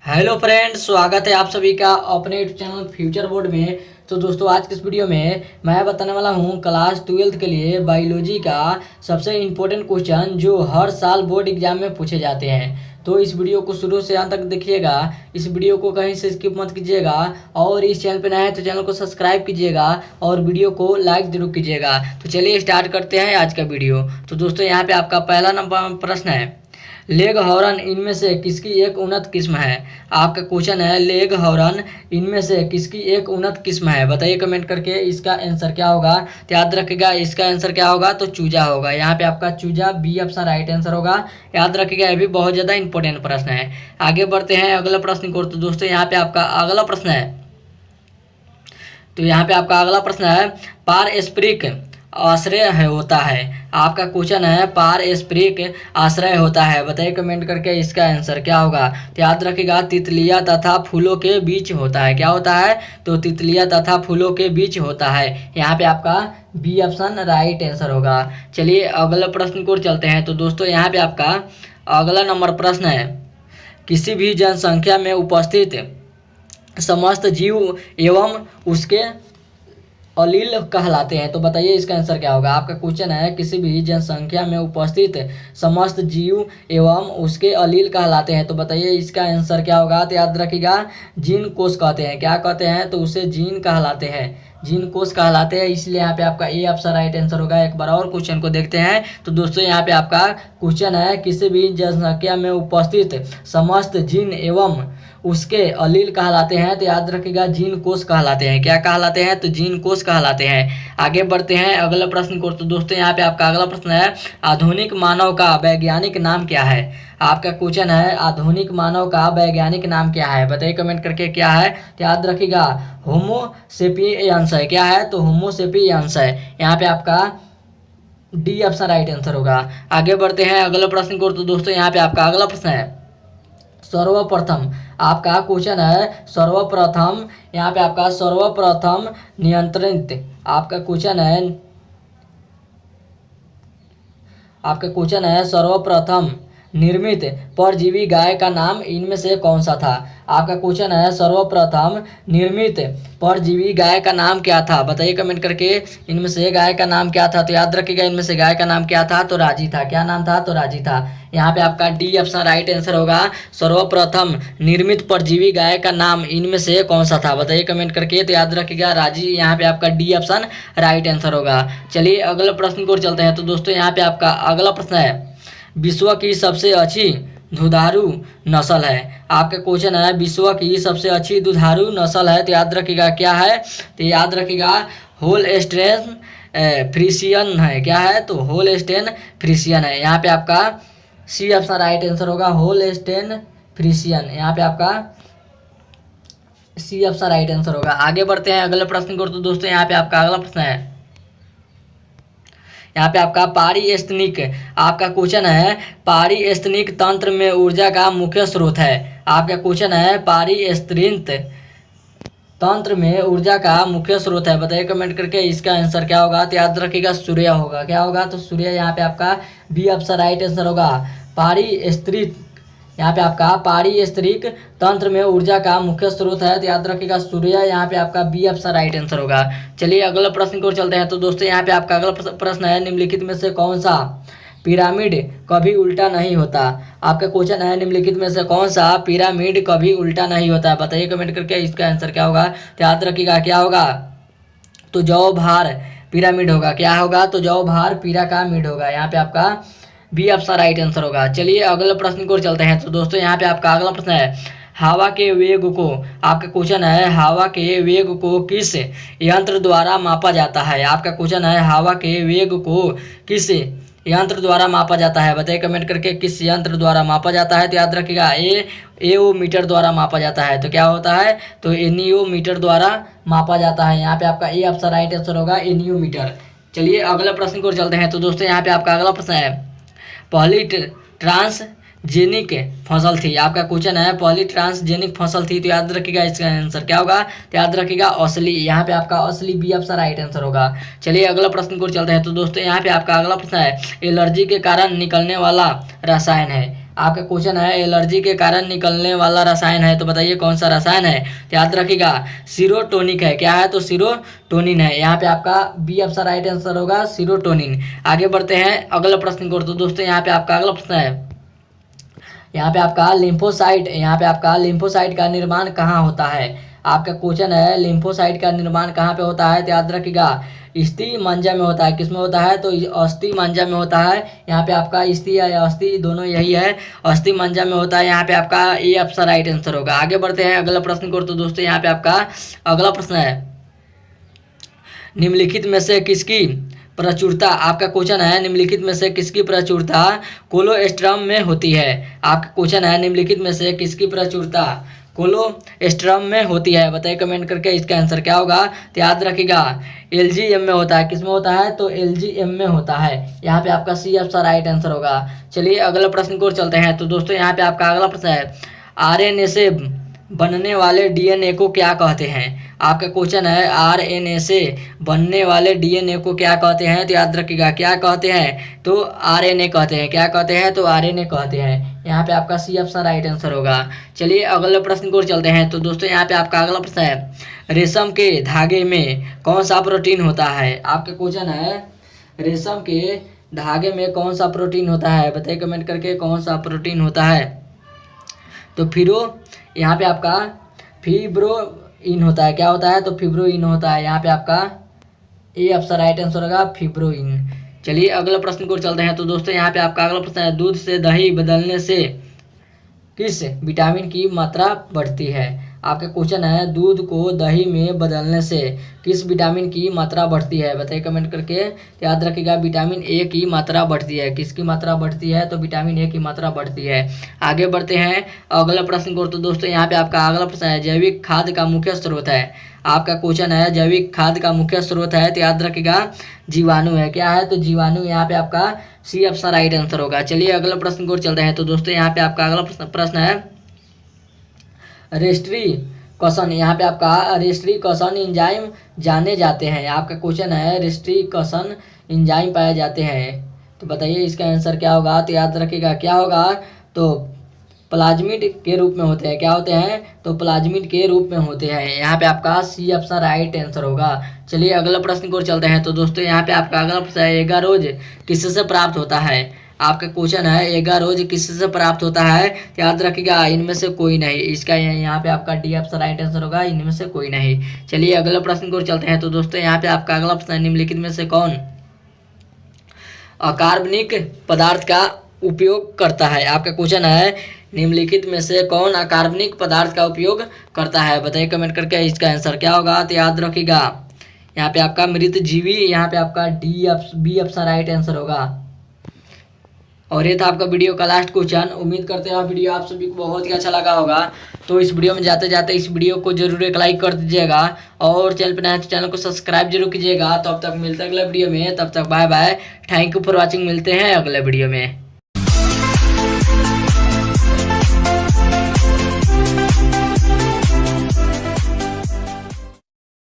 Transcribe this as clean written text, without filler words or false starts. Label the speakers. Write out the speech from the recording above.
Speaker 1: Hello friends, स्वागत है आप सभी का अपने यूट्यूब चैनल फ्यूचर बोर्ड में। तो दोस्तों, आज की इस वीडियो में मैं बताने वाला हूं क्लास 12th के लिए बायोलॉजी का सबसे इम्पोर्टेंट क्वेश्चन जो हर साल बोर्ड एग्जाम में पूछे जाते हैं। तो इस वीडियो को शुरू से अंत तक देखिएगा, इस वीडियो को कहीं से स्किप मत कीजिएगा और इस चैनल पर नए हैं तो चैनल को सब्सक्राइब कीजिएगा और वीडियो को लाइक जरूर कीजिएगा। तो चलिए स्टार्ट करते हैं आज का वीडियो। तो दोस्तों, यहाँ पे आपका पहला नंबर प्रश्न है, लेग हॉर्न इनमें से किसकी एक उन्नत किस्म है। आपका क्वेश्चन है, लेग हॉर्न इनमें से किसकी एक उन्नत किस्म है। बताइए कमेंट करके इसका आंसर क्या होगा। तो याद रखिएगा इसका आंसर क्या होगा, तो चूजा होगा। यहाँ पे आपका चूजा बी ऑप्शन राइट आंसर होगा। याद रखिएगा, ये भी बहुत ज़्यादा इंपॉर्टेंट प्रश्न है। आगे बढ़ते हैं अगला प्रश्न को। तो दोस्तों, यहाँ पे आपका अगला प्रश्न है, तो यहाँ पे आपका अगला प्रश्न है, पारस्परिक आश्रय होता है। आपका क्वेश्चन है, पारस्परिक आश्रय होता है। बताइए कमेंट करके इसका आंसर क्या होगा। तो याद रखिएगा, तितलियां तथा फूलों के बीच होता है। क्या होता है, तो तितलियां तथा फूलों के बीच होता है। यहाँ पे आपका बी ऑप्शन राइट आंसर होगा। चलिए अगला प्रश्न को चलते हैं। तो दोस्तों, यहाँ पे आपका अगला नंबर प्रश्न है, किसी भी जनसंख्या में उपस्थित समस्त जीव एवं उसके अलील कहलाते हैं। तो बताइए इसका आंसर क्या होगा। आपका क्वेश्चन है, किसी भी जनसंख्या में उपस्थित समस्त जीव एवं उसके अलील कहलाते हैं। तो बताइए इसका आंसर क्या होगा। तो याद रखिएगा, जीन कोश कहते हैं। क्या कहते हैं, तो उसे जीन कहलाते हैं, जीन कोश कहलाते हैं। इसलिए यहाँ पे आपका ए ऑप्शन राइट आंसर होगा। एक बार और क्वेश्चन को देखते हैं। तो दोस्तों, यहाँ पे आपका क्वेश्चन है, किसी भी जनसंख्या में उपस्थित समस्त जीन एवं उसके अलील कहलाते हैं। तो याद रखिएगा, जीन कोश कहलाते हैं। क्या कहलाते हैं, तो जीन कोश कहलाते हैं। आगे बढ़ते हैं अगला प्रश्न को। तो दोस्तों, यहाँ पे आपका अगला प्रश्न है, आधुनिक मानव का वैज्ञानिक नाम क्या है। आपका क्वेश्चन है, आधुनिक मानव का वैज्ञानिक नाम क्या है। बताइए कमेंट करके क्या है। तो याद रखिएगा, होमो सेपियंस है। क्या है, तो होमो सेपियंस है। यहाँ पे आपका डी ऑप्शन राइट आंसर होगा। आगे बढ़ते हैं अगला प्रश्न को। तो दोस्तों, यहाँ पे आपका अगला प्रश्न है, सर्वप्रथम। आपका क्वेश्चन है, सर्वप्रथम। यहाँ पे आपका सर्वप्रथम नियंत्रित। आपका क्वेश्चन है, सर्वप्रथम निर्मित परजीवी गाय का नाम इनमें से कौन सा था। आपका क्वेश्चन है, सर्वप्रथम निर्मित परजीवी गाय का नाम क्या था। बताइए कमेंट करके इनमें से गाय का नाम क्या था। तो याद रखिएगा, इनमें से गाय का नाम क्या था, तो राजी था। क्या नाम था, तो राजी था। यहाँ पे आपका डी ऑप्शन राइट आंसर होगा। सर्वप्रथम निर्मित परजीवी गाय का नाम इनमें से कौन सा था। बताइए कमेंट करके। तो याद रखिएगा, राजी। यहाँ पे आपका डी ऑप्शन राइट आंसर होगा। चलिए अगले प्रश्न को चलते हैं। तो दोस्तों, यहाँ पे आपका अगला प्रश्न है, विश्व की सबसे अच्छी दुधारू नस्ल है। आपका क्वेश्चन है, विश्व की सबसे अच्छी दुधारू नस्ल है। तो याद रखिएगा क्या है, तो याद रखिएगा होल्स्टेन फ्रीशियन है। क्या है, तो होल्स्टेन फ्रीशियन है। यहाँ पे आपका सी ऑप्शन राइट आंसर होगा, होल्स्टेन फ्रीशियन। यहाँ पे आपका सी ऑप्शन राइट आंसर होगा। आगे बढ़ते हैं अगले प्रश्न को। तो दोस्तों, यहाँ पे आपका अगला प्रश्न है, यहाँ पे आपका पारिस्थितिक। आपका क्वेश्चन है, पारिस्थितिक तंत्र में ऊर्जा का मुख्य स्रोत है। आपका क्वेश्चन है, पारिस्थितिक तंत्र में ऊर्जा का मुख्य स्रोत है। बताइए कमेंट करके इसका आंसर क्या होगा। तो याद रखिएगा, सूर्य होगा। क्या होगा, तो सूर्य। यहाँ पे आपका बी ऑप्शन राइट आंसर होगा। पारिस्थितिक, यहाँ पे आपका पारिस्थितिक तंत्र में ऊर्जा का मुख्य स्रोत है। तो याद रखिएगा सूर्य। यहाँ पे आपका बी ऑप्शन राइट आंसर होगा। चलिए अगला प्रश्न को चलते हैं। तो दोस्तों, यहाँ पे आपका अगला प्रश्न है, निम्नलिखित में से कौन सा पिरामिड कभी उल्टा नहीं होता। आपका क्वेश्चन है, निम्नलिखित में से कौन सा पिरामिड कभी उल्टा नहीं होता। बताइए कमेंट करके इसका आंसर क्या होगा। तो याद रखिएगा क्या होगा, तो जौ भार पिरामिड होगा। क्या होगा, तो जौ भार पिरामिड होगा। यहाँ पे आपका बी ऑप्शन राइट आंसर होगा। चलिए अगले प्रश्न को चलते हैं। तो दोस्तों, यहाँ पे आपका अगला प्रश्न है, हवा के वेग को। आपका क्वेश्चन है, हवा के वेग को किस यंत्र द्वारा मापा जाता है। आपका क्वेश्चन है, हवा के वेग को किस यंत्र द्वारा मापा जाता है। बताइए कमेंट करके किस यंत्र द्वारा मापा जाता है। तो याद रखिएगा, एओमीटर द्वारा मापा जाता है। तो क्या होता है, तो एनियोमीटर द्वारा मापा जाता है। यहाँ पे आपका ए ऑप्शन राइट आंसर होगा, एनियोमीटर। चलिए अगले प्रश्न को चलते हैं। तो दोस्तों, यहाँ पे आपका अगला प्रश्न है, पहली ट्रांसजेनिक फसल थी। आपका क्वेश्चन है, पहली ट्रांसजेनिक फसल थी। तो याद रखिएगा इसका आंसर क्या होगा। तो याद रखिएगा असली। यहाँ पे आपका असली बी ऑप्शन राइट आंसर होगा। चलिए अगला प्रश्न को चलते हैं। तो दोस्तों, यहाँ पे आपका अगला प्रश्न है, एलर्जी के कारण निकलने वाला रसायन है। आपका क्वेश्चन है एलर्जी के कारण निकलने वाला रसायन है, तो बताइए कौन सा रसायन है। तो याद रखिएगा सीरोटोनिक है। क्या है, तो सीरोटोनिन है। यहाँ पे आपका बी ऑप्शन राइट आंसर होगा, सीरोटोनिन। आगे बढ़ते हैं अगला प्रश्न को। तो दोस्तों यहाँ पे आपका अगला प्रश्न है, यहाँ पे आपका लिम्फोसाइट, यहाँ पे आपका लिम्फोसाइट का निर्माण कहाँ होता है। आपका क्वेश्चन है लिम्फोसाइट का निर्माण कहाँ पे होता है। तो याद रखिएगा अस्थि मज्जा में होता है। किसमें होता है, तो अस्थि मज्जा में होता है। यहाँ पे आपका अस्थि या अस्थि दोनों यही है, अस्थि मज्जा में होता है। यहाँ पे आपका ए ऑप्शन राइट आंसर होगा। आगे बढ़ते हैं अगला प्रश्न को। तो दोस्तों यहाँ पे आपका अगला प्रश्न है, निम्नलिखित में से किसकी प्रचुरता, आपका क्वेश्चन है निम्नलिखित में से किसकी प्रचुरता कोलोस्ट्रम में होती है। आपका क्वेश्चन है निम्नलिखित में से किसकी प्रचुरता कोलोस्ट्रम में होती है। बताइए कमेंट करके इसका आंसर क्या होगा। तो याद रखिएगा एलजीएम में होता है। किसमें होता है, तो एलजीएम में होता है। यहाँ पे आपका सी ऑप्शन राइट आंसर होगा। चलिए अगला प्रश्न को चलते हैं। तो दोस्तों यहाँ पे आपका अगला प्रश्न है, आरएनए से बनने वाले डीएनए को क्या कहते हैं। आपका क्वेश्चन है आरएनए से बनने वाले डीएनए को क्या कहते हैं। तो याद रखिएगा क्या कहते हैं, तो आरएनए कहते हैं। क्या कहते हैं, तो आरएनए कहते हैं। यहाँ पे आपका सी ऑप्शन राइट आंसर होगा। चलिए अगले प्रश्न को चलते हैं। तो दोस्तों यहाँ पे आपका अगला प्रश्न है, रेशम के धागे में कौन सा प्रोटीन होता है। आपका क्वेश्चन है रेशम के धागे में कौन सा प्रोटीन होता है। बताइए कमेंट करके कौन सा प्रोटीन होता है। तो यहाँ पे आपका फिब्रोइन होता है। क्या होता है, तो फिब्रोइन होता है। यहाँ पे आपका ए ऑप्शन राइट आंसर होगा, फिब्रोइन। चलिए अगला प्रश्न को चलते हैं। तो दोस्तों यहाँ पे आपका अगला प्रश्न है, दूध से दही बदलने से किस विटामिन की मात्रा बढ़ती है। आपका क्वेश्चन है दूध को दही में बदलने से किस विटामिन की मात्रा बढ़ती है। बताइए कमेंट करके। याद रखिएगा विटामिन ए की मात्रा बढ़ती है। किसकी मात्रा बढ़ती है, तो विटामिन ए की मात्रा बढ़ती है। आगे बढ़ते हैं अगला प्रश्न को। तो दोस्तों यहाँ पे आपका अगला प्रश्न है, जैविक खाद का मुख्य स्रोत है। आपका क्वेश्चन है जैविक खाद का मुख्य स्रोत है। तो याद रखिएगा जीवाणु है। क्या है, तो जीवाणु। यहाँ पे आपका सी ऑप्शन राइट आंसर होगा। चलिए अगला प्रश्न को चलते हैं। तो दोस्तों यहाँ पे आपका अगला प्रश्न है, रेस्ट्रिक्शन। यहाँ पे आपका रेस्ट्रिक्शन एंजाइम जाने जाते हैं। आपका क्वेश्चन है रेस्ट्रिक्शन एंजाइम पाए जाते हैं। तो बताइए इसका आंसर क्या होगा। तो याद रखिएगा क्या होगा, तो प्लाज्मिड के रूप में होते हैं। क्या होते हैं, तो प्लाज्मिड के रूप में होते हैं। यहाँ पे आपका सी ऑप्शन राइट आंसर होगा। चलिए अगला प्रश्न को चलते हैं। तो दोस्तों यहाँ पे आपका अगला प्रश्न है, एगारोज किससे प्राप्त होता है। आपका क्वेश्चन है एगारोज किससे प्राप्त होता है। याद रखिएगा इनमें से कोई नहीं। इसका यहाँ पे आपका डी ऑप्शन राइट आंसर होगा, इनमें से कोई नहीं। चलिए अगला प्रश्न को चलते हैं। तो दोस्तों यहाँ पे आपका अगला प्रश्न है, निम्नलिखित में से कौन अकार्बनिक पदार्थ का उपयोग करता है। आपका क्वेश्चन है निम्नलिखित में से कौन अकार्बनिक पदार्थ का उपयोग करता है। बताइए कमेंट करके इसका आंसर क्या होगा। तो याद रखिएगा यहाँ पे आपका मृत जीवी, यहाँ पे आपका बी ऑप्शन राइट आंसर होगा। और ये था आपका वीडियो का लास्ट क्वेश्चन। उम्मीद करते हैं वीडियो आप सभी को बहुत ही अच्छा लगा होगा। तो इस वीडियो में जाते जाते इस वीडियो को जरूर एक लाइक कर दीजिएगा और चैनल पर नया है तो चैनल को सब्सक्राइब जरूर कीजिएगा। तो अब तक मिलते हैं अगले वीडियो में, तब तक bye bye, thank you for watching. मिलते हैं अगले वीडियो में।